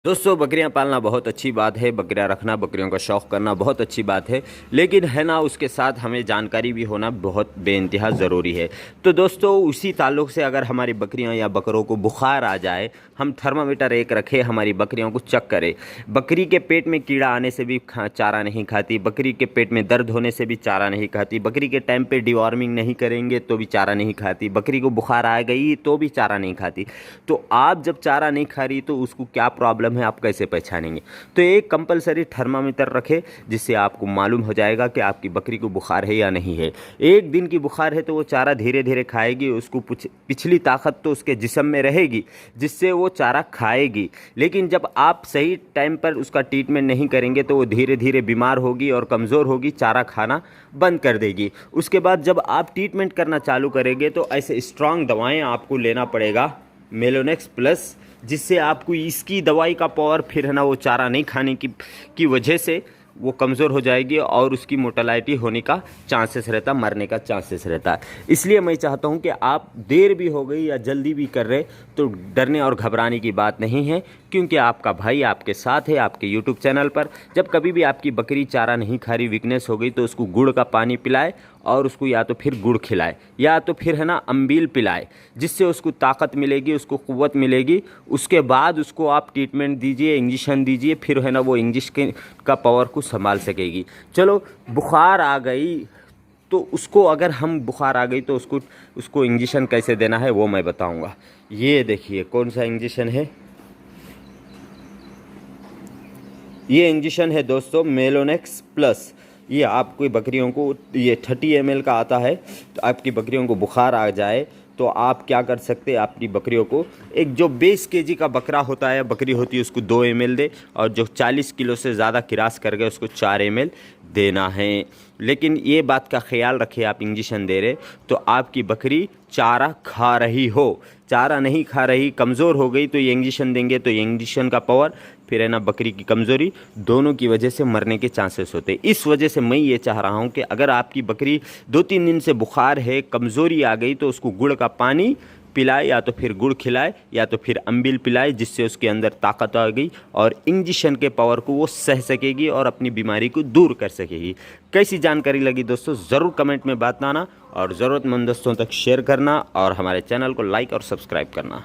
दोस्तों बकरियां पालना बहुत अच्छी बात है, बकरियां रखना, बकरियों का शौक़ करना बहुत अच्छी बात है, लेकिन है ना उसके साथ हमें जानकारी भी होना बहुत बेइंतहा ज़रूरी है। तो दोस्तों उसी ताल्लुक़ से अगर हमारी बकरियां या बकरों को बुखार आ जाए, हम थर्मामीटर एक रखें, हमारी बकरियों को चेक करें। बकरी के पेट में कीड़ा आने से भी चारा नहीं खाती, बकरी के पेट में दर्द होने से भी चारा नहीं खाती, बकरी के टाइम पे डिवॉर्मिंग नहीं करेंगे तो भी चारा नहीं खाती, बकरी को बुखार आ गई तो भी चारा नहीं खाती। तो आप जब चारा नहीं खा रही तो उसको क्या प्रॉब्लम है, आप कैसे पहचानेंगे? तो एक कंपलसरी थर्मामीटर रखें, जिससे आपको मालूम हो जाएगा कि आपकी बकरी को बुखार है या नहीं है। एक दिन की बुखार है तो वो चारा धीरे धीरे खाएगी, उसको पिछली ताकत तो उसके जिस्म में रहेगी जिससे वो चारा खाएगी। लेकिन जब आप सही टाइम पर उसका ट्रीटमेंट नहीं करेंगे तो वो धीरे धीरे बीमार होगी और कमज़ोर होगी, चारा खाना बंद कर देगी। उसके बाद जब आप ट्रीटमेंट करना चालू करेंगे तो ऐसे स्ट्रांग दवाएं आपको लेना पड़ेगा, मेलोनेक्स प्लस, जिससे आपको इसकी दवाई का पावर फिर है ना वो चारा नहीं खाने की वजह से वो कमज़ोर हो जाएगी और उसकी मोर्टेलिटी होने का चांसेस रहता, मरने का चांसेस रहता है। इसलिए मैं चाहता हूं कि आप देर भी हो गई या जल्दी भी कर रहे तो डरने और घबराने की बात नहीं है, क्योंकि आपका भाई आपके साथ है आपके यूट्यूब चैनल पर। जब कभी भी आपकी बकरी चारा नहीं खा रही, वीकनेस हो गई, तो उसको गुड़ का पानी पिलाए और उसको या तो फिर गुड़ खिलाए या तो फिर है ना अम्बील पिलाए, जिससे उसको ताकत मिलेगी, उसको क़ुव्वत मिलेगी। उसके बाद उसको आप ट्रीटमेंट दीजिए, इंजेक्शन दीजिए, फिर है ना वो इंजेक्शन का पावर को संभाल सकेगी। चलो बुखार आ गई तो उसको, अगर हम बुखार आ गई तो उसको इंजेक्शन कैसे देना है वो मैं बताऊंगा। ये देखिए कौन सा इंजेक्शन है, ये इंजेक्शन है दोस्तों मेलोनेक्स प्लस। ये आपकी बकरियों को, ये 30 ml का आता है। तो आपकी बकरियों को बुखार आ जाए तो आप क्या कर सकते हैं, अपनी बकरियों को एक जो 20 kg का बकरा होता है, बकरी होती है, उसको 2 ml दे, और जो 40 किलो से ज़्यादा क्रॉस कर गए उसको 4 ml देना है। लेकिन ये बात का ख्याल रखिए, आप इंजेक्शन दे रहे तो आपकी बकरी चारा खा रही हो, चारा नहीं खा रही, कमज़ोर हो गई, तो ये इंजेक्शन देंगे तो ये इंजेक्शन का पावर फिर है ना बकरी की कमज़ोरी, दोनों की वजह से मरने के चांसेस होते हैं। इस वजह से मैं ये चाह रहा हूँ कि अगर आपकी बकरी 2-3 दिन से बुखार है, कमज़ोरी आ गई, तो उसको गुड़ का पानी पिलाए या तो फिर गुड़ खिलाए या तो फिर अम्बिल पिलाए, जिससे उसके अंदर ताकत आ गई और इंजेक्शन के पावर को वो सह सकेगी और अपनी बीमारी को दूर कर सकेगी। कैसी जानकारी लगी दोस्तों ज़रूर कमेंट में बताना और ज़रूरतमंद दोस्तों तक शेयर करना और हमारे चैनल को लाइक और सब्सक्राइब करना।